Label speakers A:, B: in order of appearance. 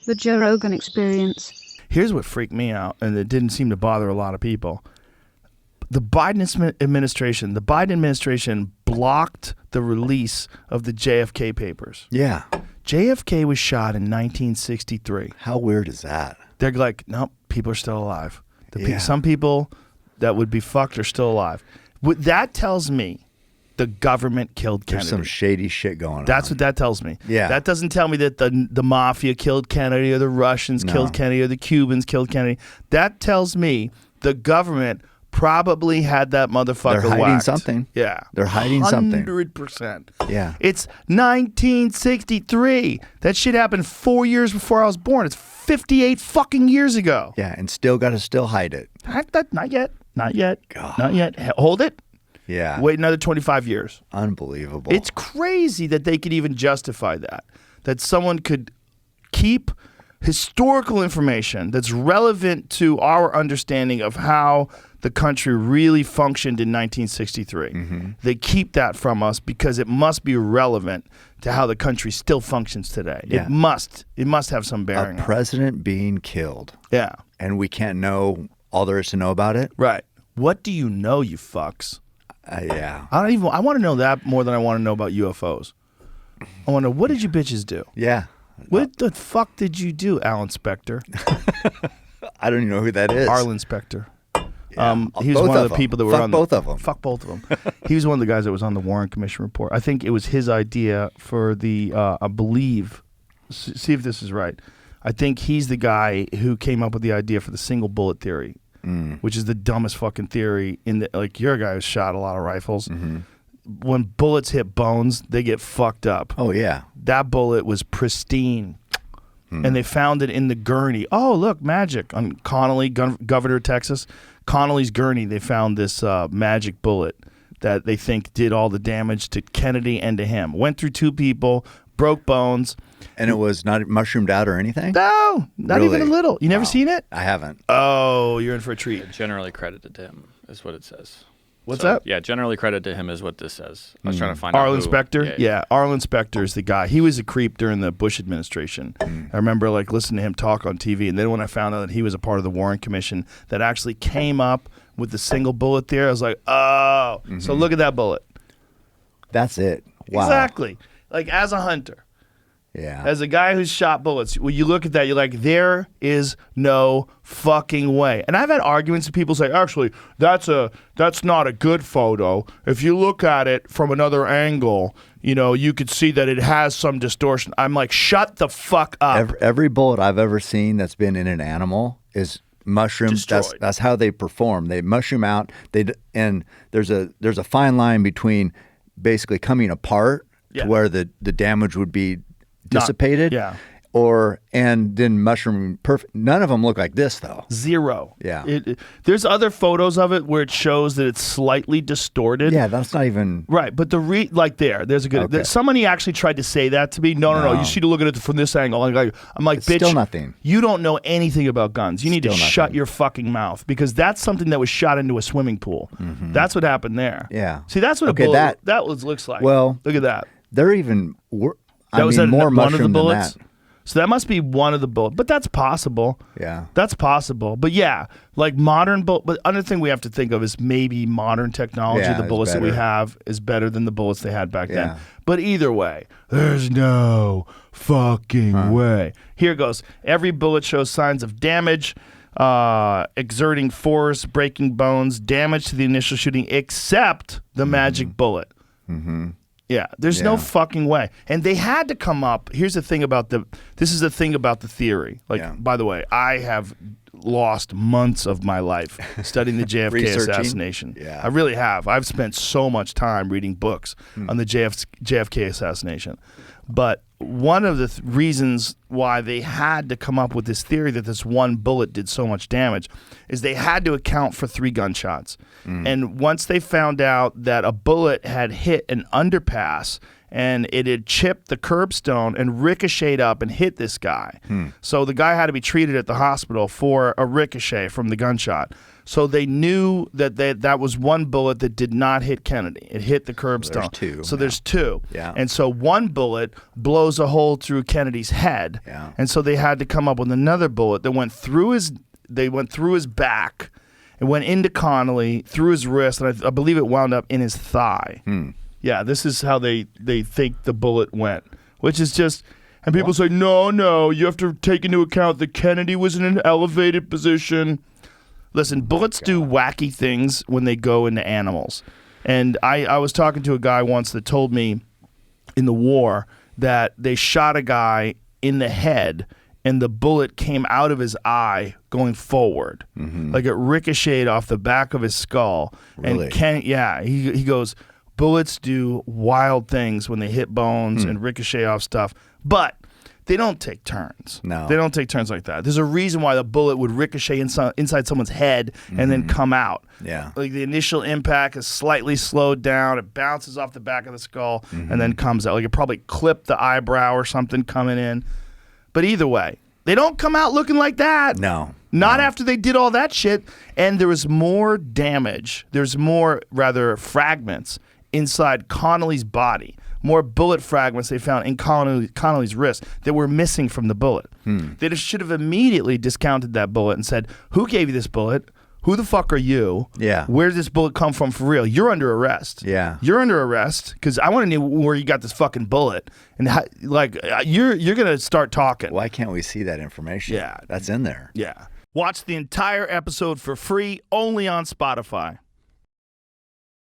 A: The Joe Rogan Experience.
B: Here's what freaked me out, and it didn't seem to bother a lot of people. The Biden administration blocked the release of the JFK papers.
C: Yeah.
B: JFK was shot in 1963.
C: How weird is that?
B: They're like, nope, people are still alive.
C: Yeah.
B: Some people that would be fucked are still alive. That tells me the government killed Kennedy.
C: There's some shady shit going on.
B: That's what that tells me.
C: Yeah.
B: That doesn't tell me that the mafia killed Kennedy or the Russians killed Kennedy or the Cubans killed Kennedy. That tells me the government probably had that motherfucker
C: They're hiding
B: whacked.
C: something.
B: Yeah.
C: They're hiding something.
B: 100%.
C: Yeah.
B: It's 1963. That shit happened 4 years before I was born. It's 58 fucking years ago.
C: Yeah, and still got to hide it.
B: Not yet. Not yet.
C: God.
B: Not yet. Hold it.
C: Yeah.
B: Wait another 25 years.
C: Unbelievable.
B: It's crazy that they could even justify that. That someone could keep historical information that's relevant to our understanding of how the country really functioned in 1963.
C: Mm-hmm.
B: They keep that from us because it must be relevant to how the country still functions today.
C: Yeah.
B: It must have some bearing.
C: A president being killed.
B: Yeah.
C: And we can't know all there is to know about it?
B: Right. What do you know, you fucks?
C: Yeah.
B: I want to know that more than I want to know about UFOs. I want to know, what did you bitches do?
C: Yeah.
B: What the fuck did you do, Alan Spector?
C: I don't even know who that is.
B: Arlen Spector.
C: Yeah.
B: He was one of the people that were
C: Fuck
B: on
C: both of them.
B: Fuck both of them. He was one of the guys that was on the Warren Commission report. I think it was his idea for the, I believe, see if this is right. I think he's the guy who came up with the idea for the single bullet theory, which is the dumbest fucking theory. Like, you're a guy who's shot a lot of rifles.
C: Mm-hmm.
B: When bullets hit bones, they get fucked up.
C: Oh, yeah.
B: That bullet was pristine. And they found it in the gurney. Oh, look, magic. On Connolly, governor of Texas, Connolly's gurney, they found this magic bullet that they think did all the damage to Kennedy and to him. Went through two people, broke bones.
C: And it was not mushroomed out or anything?
B: No, not
C: Really?
B: even a little. You never seen it?
C: I haven't.
B: Oh, you're in for a treat.
D: Generally credited to him is what it says.
B: What's that?
D: Yeah, generally credited to him is what this says. I was trying to find out
B: Arlen
D: who-
B: Spector? Yeah, Arlen Spector is the guy. He was a creep during the Bush administration. I remember like listening to him talk on TV, and then when I found out that he was a part of the Warren Commission that actually came up with the single bullet theory, I was like, oh, so look at that bullet.
C: That's it. Wow.
B: Exactly. Like, as a hunter,
C: Yeah.
B: as a guy who's shot bullets, when you look at that, you're like, there is no fucking way. And I've had arguments with people say, actually, that's not a good photo. If you look at it from another angle, you could see that it has some distortion. I'm like, shut the fuck up.
C: Every bullet I've ever seen that's been in an animal is mushroomed.
B: Destroyed.
C: That's how they perform. They mushroom out. And there's a fine line between basically coming apart to where the damage would be dissipated, and then mushroom perfect. None of them look like this though.
B: Zero.
C: Yeah.
B: There's other photos of it where it shows that it's slightly distorted.
C: Yeah, that's not even
B: Right, but there's a good.
C: Okay.
B: Somebody actually tried to say that to me. No. You see to look at it from this angle. I'm like, bitch,
C: still nothing.
B: You don't know anything about guns. You need to
C: Still
B: shut
C: nothing.
B: your fucking mouth, because that's something that was shot into a swimming pool. That's what happened there.
C: Yeah.
B: See, that's what
C: Okay,
B: a bullet
C: that
B: looks like.
C: well,
B: look at that.
C: they're even.
B: That was
C: more
B: one of the
C: mushroom than
B: bullets.
C: that.
B: So that must be one of the bullets, but that's possible.
C: Yeah.
B: That's possible. But yeah, like modern bullet. But another thing we have to think of is maybe modern technology.
C: Yeah,
B: The
C: it's
B: bullets that we
C: better.
B: have is better than the bullets they had back then.
C: Yeah.
B: But either way, there's no fucking way. Here goes. Every bullet shows signs of damage, exerting force, breaking bones, damage to the initial shooting, except the magic bullet. Yeah, there's no
C: Yeah.
B: fucking way. And they had to come up. Here's the thing about this is the thing about the theory. Like, by the way, I have lost months of my life studying the JFK
C: Researching?
B: assassination.
C: Yeah.
B: I really have. I've spent so much time reading books on the JFK assassination. But one of the reasons why they had to come up with this theory that this one bullet did so much damage is they had to account for 3 gunshots. And once they found out that a bullet had hit an underpass and it had chipped the curbstone and ricocheted up and hit this guy. So the guy had to be treated at the hospital for a ricochet from the gunshot. So they knew that that was one bullet that did not hit Kennedy. It hit the curbstone. There's two.
C: Yeah.
B: And so one bullet blows a hole through Kennedy's head.
C: Yeah.
B: And so they had to come up with another bullet that went through his back. It went into Connolly, through his wrist, and I believe it wound up in his thigh. Yeah, this is how they think the bullet went, which is just... And people say, no, you have to take into account that Kennedy was in an elevated position. Listen, bullets do wacky things when they go into animals. And I was talking to a guy once that told me in the war that they shot a guy in the head and the bullet came out of his eye going forward. Like it ricocheted off the back of his skull.
C: Really?
B: And he goes, bullets do wild things when they hit bones and ricochet off stuff. But they don't take turns.
C: No.
B: They don't take turns like that. There's a reason why the bullet would ricochet inside someone's head and then come out.
C: Yeah.
B: Like the initial impact is slightly slowed down. It bounces off the back of the skull and then comes out. Like it probably clipped the eyebrow or something coming in. But either way, they don't come out looking like that.
C: No.
B: Not after they did all that shit. And there was more damage. There's more, rather, fragments inside Connolly's body. More bullet fragments they found in Connolly's wrist that were missing from the bullet. They just should have immediately discounted that bullet and said, who gave you this bullet? Who the fuck are you?
C: Yeah.
B: Where did this bullet come from for real? You're under arrest.
C: Yeah.
B: You're under arrest because I want to know where you got this fucking bullet. And how, you're going to start talking.
C: Why can't we see that information?
B: Yeah.
C: That's in there.
B: Yeah. Watch the entire episode for free only on Spotify.